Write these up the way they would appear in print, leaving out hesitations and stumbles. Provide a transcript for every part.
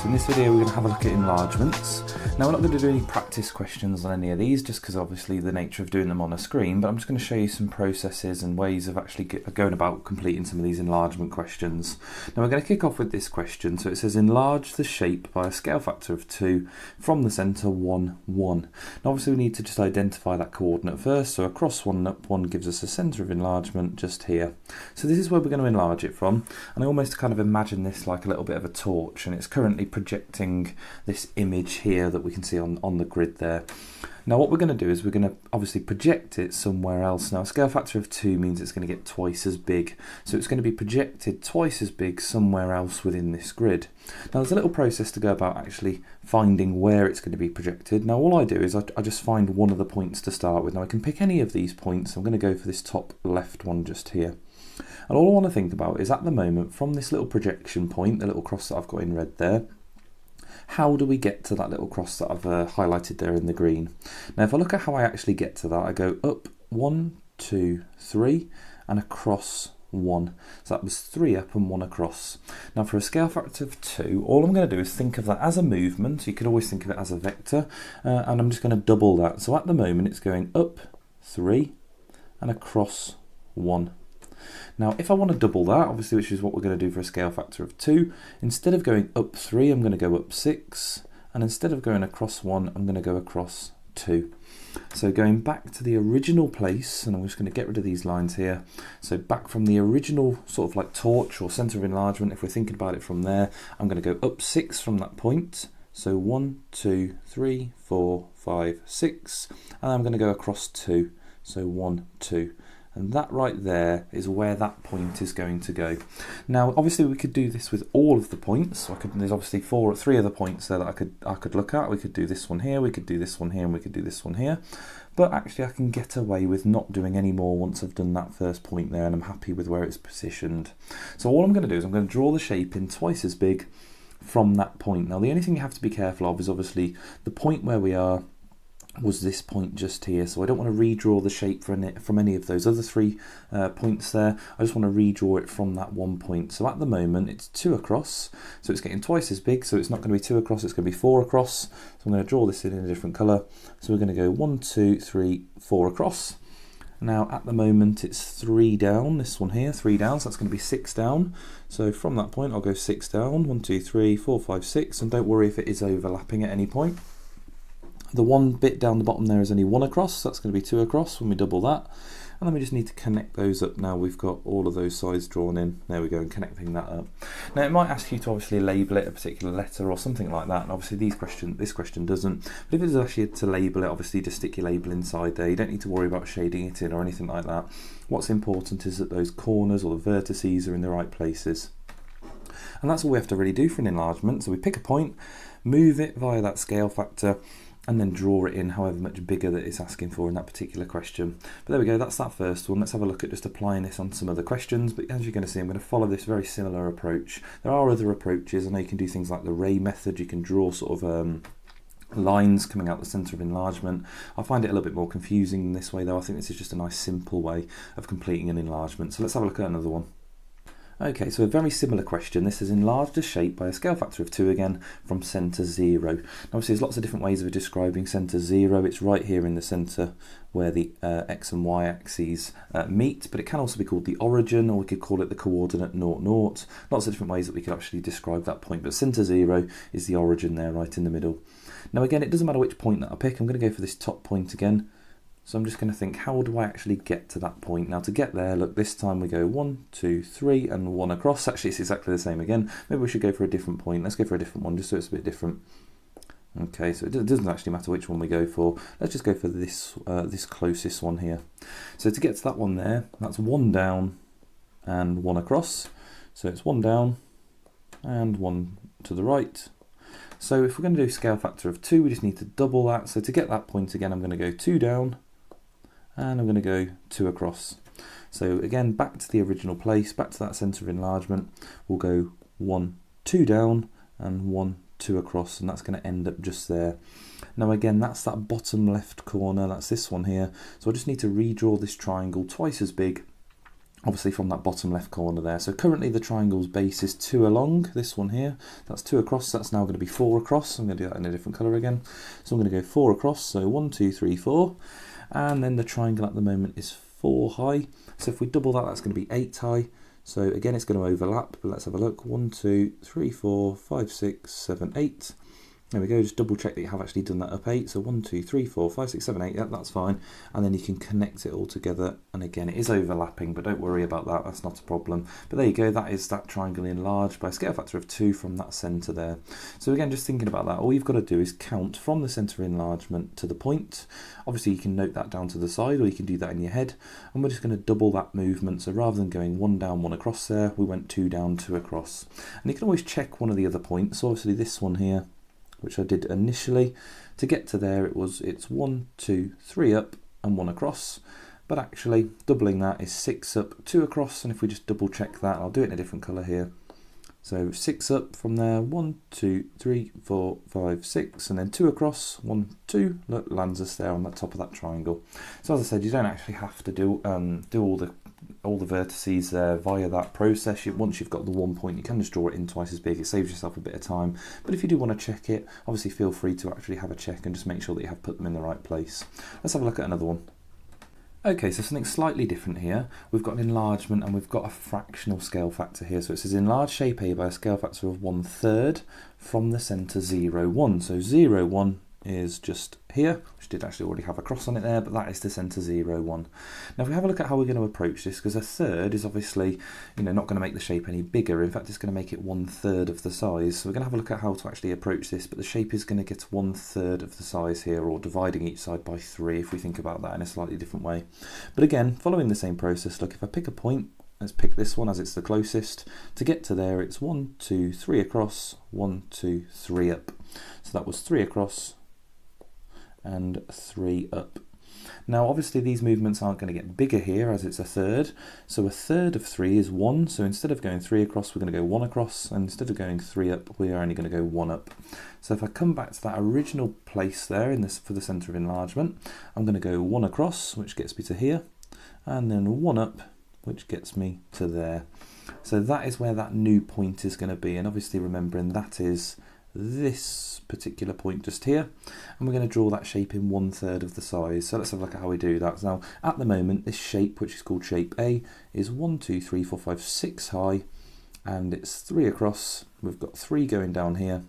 in this video we're going to have a look at enlargements. Now we're not going to do any practice questions on any of these just because obviously the nature of doing them on a screen, but I'm just going to show you some processes and ways of actually going about completing some of these enlargement questions. Now we're going to kick off with this question. So it says enlarge the shape by a scale factor of 2 from the centre 1, 1. Now obviously we need to just identify that coordinate first, so across 1 and up 1 gives us a centre of enlargement just here. So this is where we're going to enlarge it from, and I almost kind of imagine this like a little bit of a torch, and it's currently projecting this image here that we can see on the grid there. Now what we're going to do is we're going to obviously project it somewhere else. Now a scale factor of 2 means it's going to get twice as big, so it's going to be projected twice as big somewhere else within this grid. Now there's a little process to go about actually finding where it's going to be projected. Now all I do is I just find one of the points to start with. Now I can pick any of these points. I'm going to go for this top left one just here. And all I want to think about is at the moment from this little projection point, the little cross that I've got in red there, how do we get to that little cross that I've highlighted there in the green? Now if I look at how I actually get to that, I go up 1, 2, 3 and across 1. So that was 3 up and 1 across. Now for a scale factor of 2, all I'm going to do is think of that as a movement. You could always think of it as a vector, and I'm just going to double that. So at the moment it's going up 3 and across 1. Now if I want to double that, obviously, which is what we're going to do for a scale factor of 2, instead of going up 3 I'm going to go up 6, and instead of going across 1 I'm going to go across 2. So going back to the original place, and I'm just going to get rid of these lines here, so back from the original sort of like torch or centre of enlargement, if we're thinking about it from there, I'm going to go up 6 from that point, so 1, 2, 3, 4, 5, 6, and I'm going to go across 2, so 1, 2. And that right there is where that point is going to go. Now obviously we could do this with all of the points. So there's obviously 3 other points there that I could look at. We could do this one here, we could do this one here, and we could do this one here. But actually I can get away with not doing any more once I've done that first point there and I'm happy with where it's positioned. So all I'm going to do is I'm going to draw the shape in twice as big from that point. Now the only thing you have to be careful of is obviously the point where we are was this point just here, so I don't want to redraw the shape from any of those other 3 points there. I just want to redraw it from that one point. So at the moment it's 2 across, so it's getting twice as big, so it's not going to be 2 across, it's going to be 4 across. So I'm going to draw this in a different colour. So we're going to go 1, 2, 3, 4 across. Now at the moment it's 3 down, this one here, 3 down, so that's going to be 6 down. So from that point I'll go 6 down, 1, 2, 3, 4, 5, 6, and don't worry if it is overlapping at any point. The one bit down the bottom there is only 1 across, so that's going to be 2 across when we double that. And then we just need to connect those up. Now we've got all of those sides drawn in. There we go, and connecting that up. Now it might ask you to obviously label it a particular letter or something like that, and obviously this question doesn't. But if it does ask you to label it, obviously just stick your label inside there. You don't need to worry about shading it in or anything like that. What's important is that those corners or the vertices are in the right places. And that's all we have to really do for an enlargement. So we pick a point, move it via that scale factor, and then draw it in however much bigger that it's asking for in that particular question. But there we go, that's that first one. Let's have a look at just applying this on some other questions. But as you're going to see, I'm going to follow this very similar approach. There are other approaches. I know you can do things like the ray method. You can draw sort of lines coming out the centre of enlargement. I find it a little bit more confusing in this way though. I think this is just a nice simple way of completing an enlargement. So let's have a look at another one. Okay, so a very similar question. This is enlarged a shape by a scale factor of 2 again from centre 0. Now obviously there's lots of different ways of describing centre 0. It's right here in the centre where the x and y axes meet, but it can also be called the origin, or we could call it the coordinate 0, 0. Lots of different ways that we could actually describe that point, but centre 0 is the origin there right in the middle. Now again, it doesn't matter which point that I pick. I'm going to go for this top point again. So I'm just going to think, how do I actually get to that point? Now to get there, look, this time we go 1, 2, 3 and 1 across. Actually it's exactly the same again. Maybe we should go for a different point. Let's go for a different one just so it's a bit different. Okay, so it doesn't actually matter which one we go for. Let's just go for this this closest one here. So to get to that one there, that's 1 down and 1 across. So it's 1 down and 1 to the right. So if we're going to do scale factor of 2, we just need to double that. So to get that point again, I'm going to go 2 down and I'm going to go 2 across. So again, back to the original place, back to that centre of enlargement, we'll go 1, 2 down and 1, 2 across, and that's going to end up just there. Now again, that's that bottom left corner, that's this one here. So I just need to redraw this triangle twice as big obviously from that bottom left corner there. So currently the triangle's base is 2 along, this one here, that's 2 across, that's now going to be 4 across. I'm going to do that in a different colour again. So I'm going to go 4 across, so 1, 2, 3, 4, and then the triangle at the moment is 4 high. So if we double that, that's going to be 8 high. So again, it's going to overlap, but let's have a look. 1, 2, 3, 4, 5, 6, 7, 8. There we go, just double check that you have actually done that up 8. So 1, 2, 3, 4, 5, 6, 7, 8, yeah, that's fine. And then you can connect it all together. And again, it is overlapping, but don't worry about that, that's not a problem. But there you go, that is that triangle enlarged by a scale factor of 2 from that centre there. So again, just thinking about that, all you've got to do is count from the centre enlargement to the point. Obviously, you can note that down to the side, or you can do that in your head. And we're just going to double that movement. So rather than going 1 down, 1 across there, we went 2 down, 2 across. And you can always check one of the other points. So obviously this one here, which I did initially. To get to there, it's 1, 2, 3 up and 1 across. But actually, doubling that is 6 up, 2 across. And if we just double check that, I'll do it in a different colour here. So 6 up from there, 1, 2, 3, 4, 5, 6, and then 2 across, 1, 2, look, lands us there on the top of that triangle. So as I said, you don't actually have to do all the vertices there via that process. Once you've got the 1 point, you can just draw it in twice as big. It saves yourself a bit of time. But if you do want to check it, obviously feel free to actually have a check and just make sure that you have put them in the right place. Let's have a look at another one. Okay, so something slightly different here. We've got an enlargement and we've got a fractional scale factor here. So it says enlarge shape A by a scale factor of 1/3 from the centre 0, 1. So 0, 1 is just here, which did actually already have a cross on it there, but that is the centre 0, 1. Now if we have a look at how we're going to approach this, because 1/3 is obviously, not going to make the shape any bigger. In fact, it's going to make it 1/3 of the size. So we're going to have a look at how to actually approach this, but the shape is going to get 1/3 of the size here, or dividing each side by 3 if we think about that in a slightly different way. But again, following the same process, look, if I pick a point, let's pick this one as it's the closest. To get to there, it's 1, 2, 3 across, 1, 2, 3 up. So that was 3 across and 3 up. Now obviously these movements aren't going to get bigger here as it's 1/3, so 1/3 of 3 is 1, so instead of going 3 across we're going to go 1 across, and instead of going 3 up we are only going to go 1 up. So if I come back to that original place there in this for the centre of enlargement, I'm going to go 1 across, which gets me to here, and then 1 up, which gets me to there. So that is where that new point is going to be, and obviously remembering that is this particular point just here, and we're going to draw that shape in 1/3 of the size. So let's have a look at how we do that. Now at the moment this shape, which is called shape A, is 1, 2, 3, 4, 5, 6 high, and it's 3 across. We've got 3 going down here,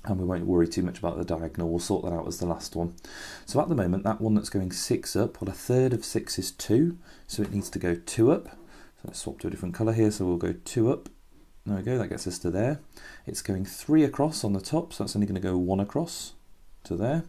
and we won't worry too much about the diagonal, we'll sort that out as the last one. So at the moment that one that's going 6 up, well 1/3 of 6 is 2, so it needs to go 2 up. So let's swap to a different colour here, so we'll go 2 up. There we go, that gets us to there. It's going 3 across on the top, so that's only going to go 1 across to there.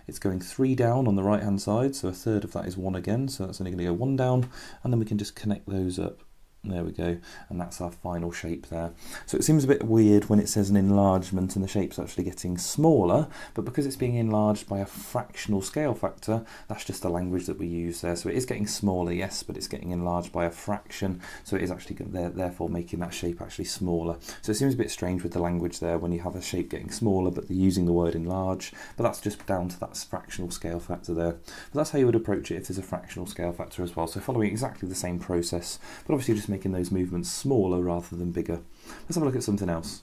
It's going 3 down on the right hand side, so 1/3 of that is 1 again, so that's only going to go 1 down, and then we can just connect those up. There we go, and that's our final shape there. So it seems a bit weird when it says an enlargement and the shape's actually getting smaller, but because it's being enlarged by a fractional scale factor, that's just the language that we use there. So it is getting smaller, yes, but it's getting enlarged by a fraction, so it is actually therefore making that shape actually smaller. So it seems a bit strange with the language there when you have a shape getting smaller, but they're using the word enlarge, but that's just down to that fractional scale factor there. But that's how you would approach it if there's a fractional scale factor as well. So following exactly the same process, but obviously just making those movements smaller rather than bigger. Let's have a look at something else.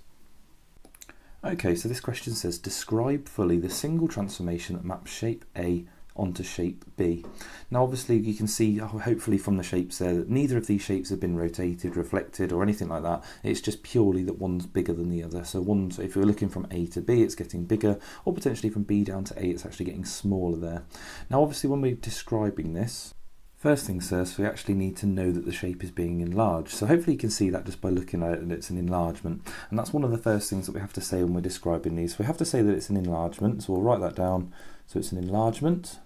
Okay, so this question says, describe fully the single transformation that maps shape A onto shape B. Now obviously you can see, hopefully from the shapes there, that neither of these shapes have been rotated, reflected or anything like that. It's just purely that one's bigger than the other. So one's, if you're looking from A to B, it's getting bigger, or potentially from B down to A, it's actually getting smaller there. Now obviously when we're describing this, first things first, we actually need to know that the shape is being enlarged. So hopefully you can see that just by looking at it, and it's an enlargement. And that's one of the first things that we have to say when we're describing these. So we have to say that it's an enlargement, so we'll write that down. So it's an enlargement.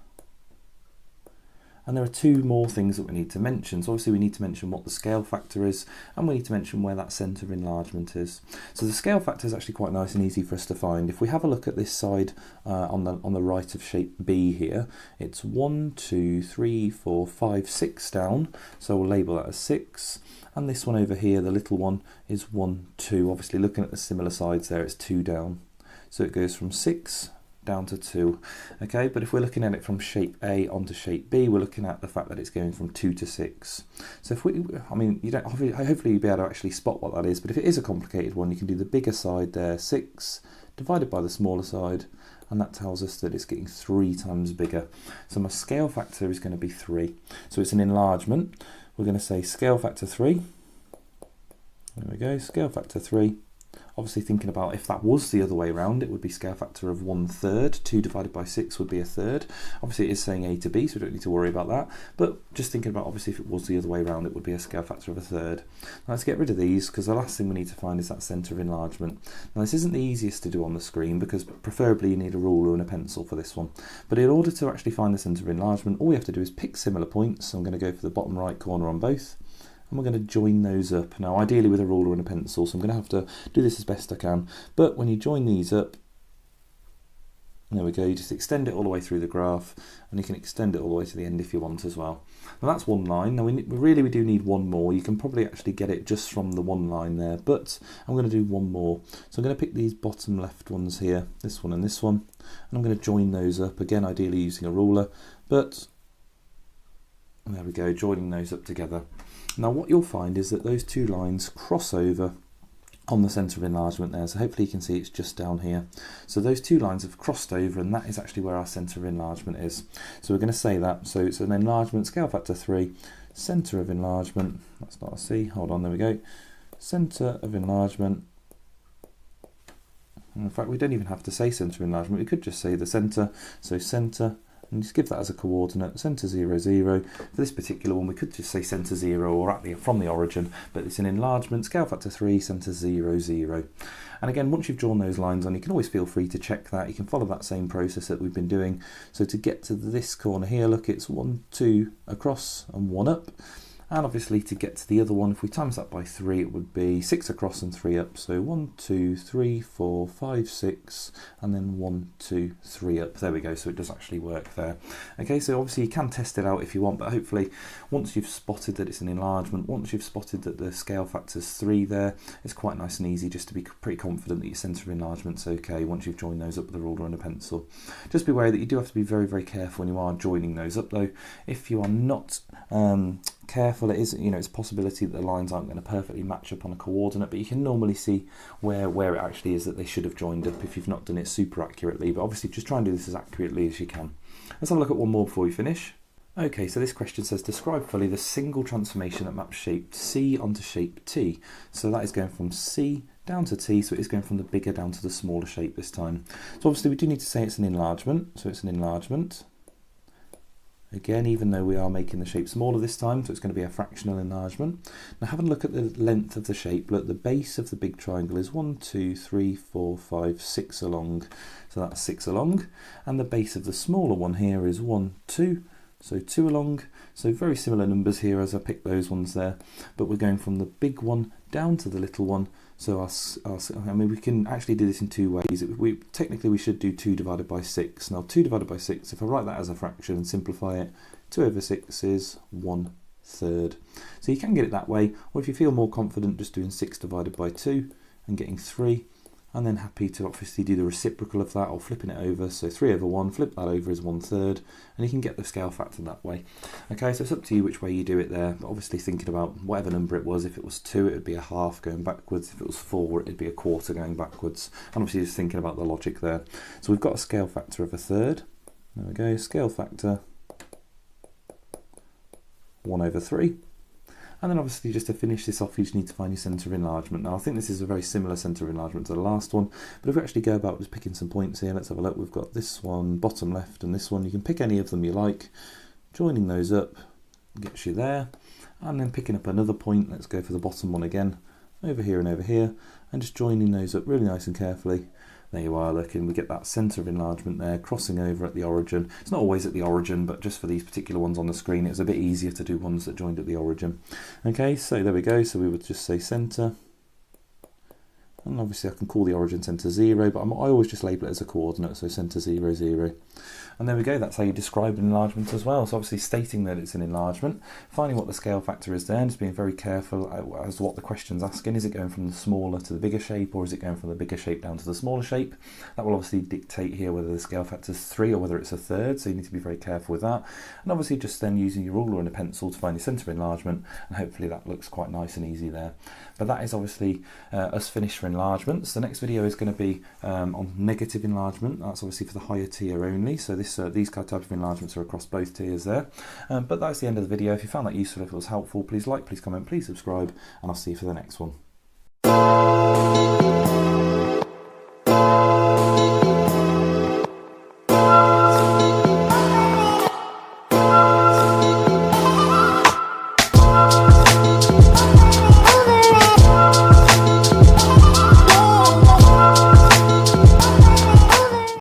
And there are 2 more things that we need to mention. So obviously we need to mention what the scale factor is, and we need to mention where that centre of enlargement is. So the scale factor is actually quite nice and easy for us to find. If we have a look at this side on the right of shape B here, it's 1, 2, 3, 4, 5, 6 down. So we'll label that as 6. And this one over here, the little one, is 1, 2. Obviously looking at the similar sides there, it's 2 down. So it goes from 6 down to 2. Okay, but if we're looking at it from shape A onto shape B, we're looking at the fact that it's going from 2 to 6. So if we, I mean, you don't, hopefully you'll be able to actually spot what that is, but if it is a complicated one, you can do the bigger side there, 6, divided by the smaller side, and that tells us that it's getting 3 times bigger. So my scale factor is going to be 3. So it's an enlargement. We're going to say scale factor 3. There we go, scale factor 3. Obviously thinking about if that was the other way around, it would be scale factor of 1/3. 2 divided by 6 would be 1/3. Obviously it is saying A to B, so we don't need to worry about that. But just thinking about, obviously, if it was the other way around, it would be a scale factor of 1/3. Now let's get rid of these, because the last thing we need to find is that centre of enlargement. Now this isn't the easiest to do on the screen, because preferably you need a ruler and a pencil for this one. But in order to actually find the centre of enlargement, all we have to do is pick similar points. So I'm going to go for the bottom right corner on both. And we're going to join those up. Now ideally with a ruler and a pencil, so I'm going to have to do this as best I can. But when you join these up, there we go, you just extend it all the way through the graph, and you can extend it all the way to the end if you want as well. Now that's one line. Now we do need one more. You can probably actually get it just from the one line there, but I'm going to do one more. So I'm going to pick these bottom left ones here, this one and this one, and I'm going to join those up, again ideally using a ruler, but there we go, joining those up together. Now what you'll find is that those two lines cross over on the centre of enlargement there, so hopefully you can see it's just down here. So those two lines have crossed over, and that is actually where our centre of enlargement is. So we're going to say that, so it's an enlargement, scale factor 3, centre of enlargement, that's not a C, hold on, there we go, centre of enlargement. In fact, we don't even have to say centre of enlargement, we could just say the centre, so centre, and just give that as a coordinate, centre 0, 0. For this particular one, we could just say centre 0 or from the origin, but it's an enlargement, scale factor 3, centre 0, 0. And again, once you've drawn those lines on, you can always feel free to check that. You can follow that same process that we've been doing. So to get to this corner here, look, it's 1, 2 across and 1 up. And obviously to get to the other one, if we times that by 3, it would be 6 across and 3 up. So 1, 2, 3, 4, 5, 6, and then 1, 2, 3 up. There we go, so it does actually work there. Okay, so obviously you can test it out if you want, but hopefully once you've spotted that it's an enlargement, once you've spotted that the scale factor's 3 there, it's quite nice and easy just to be pretty confident that your centre of enlargement's okay once you've joined those up with a ruler and a pencil. Just be aware that you do have to be very, very careful when you are joining those up though. If you are not careful, it is, you know, it's a possibility that the lines aren't going to perfectly match up on a coordinate, but you can normally see where it actually is that they should have joined up if you've not done it super accurately. But obviously just try and do this as accurately as you can. Let's have a look at one more before we finish. Okay, so this question says describe fully the single transformation that maps shape C onto shape T. So that is going from C down to T, so it is going from the bigger down to the smaller shape this time. So obviously we do need to say it's an enlargement, so it's an enlargement. Again, even though we are making the shape smaller this time, so it's going to be a fractional enlargement. Now having a look at the length of the shape, look, the base of the big triangle is 1, 2, 3, 4, 5, 6 along, so that's 6 along, and the base of the smaller one here is 1, 2, so 2 along, so very similar numbers here as I picked those ones there, but we're going from the big one down to the little one. So I mean, we can actually do this in two ways. Technically we should do 2 divided by 6. Now 2 divided by 6, if I write that as a fraction and simplify it, 2 over 6 is 1/3. So you can get it that way, or if you feel more confident just doing 6 divided by 2 and getting 3, and then happy to obviously do the reciprocal of that or flipping it over. So 3 over 1, flip that over is 1/3, and you can get the scale factor that way. Okay, so it's up to you which way you do it there, but obviously thinking about whatever number it was. If it was 2, it would be a half going backwards. If it was 4, it'd be a quarter going backwards. And obviously just thinking about the logic there. So we've got a scale factor of 1/3. There we go, scale factor 1/3. And then obviously just to finish this off, you just need to find your centre of enlargement. Now I think this is a very similar centre of enlargement to the last one, but if we actually go about just picking some points here, let's have a look. We've got this one, bottom left, and this one. You can pick any of them you like. Joining those up gets you there. And then picking up another point, let's go for the bottom one again, over here and over here, and just joining those up really nice and carefully. There you are, looking, we get that centre of enlargement there, crossing over at the origin. It's not always at the origin, but just for these particular ones on the screen, it's a bit easier to do ones that joined at the origin. Okay, so there we go, so we would just say centre, And obviously I can call the origin centre 0, but I always just label it as a coordinate, so centre 0, 0. And there we go, that's how you describe an enlargement as well. So obviously stating that it's an enlargement, finding what the scale factor is there, and just being very careful as to what the question's asking. Is it going from the smaller to the bigger shape, or is it going from the bigger shape down to the smaller shape? That will obviously dictate here whether the scale factor is 3 or whether it's a third, so you need to be very careful with that. And obviously just then using your ruler and a pencil to find the centre of enlargement, and hopefully that looks quite nice and easy there. But that is obviously us finished for enlargements. The next video is going to be on negative enlargement. That's obviously for the higher tier only, so these type of enlargements are across both tiers there. But that's the end of the video. If you found that useful, if it was helpful, please like, please comment, please subscribe, and I'll see you for the next one.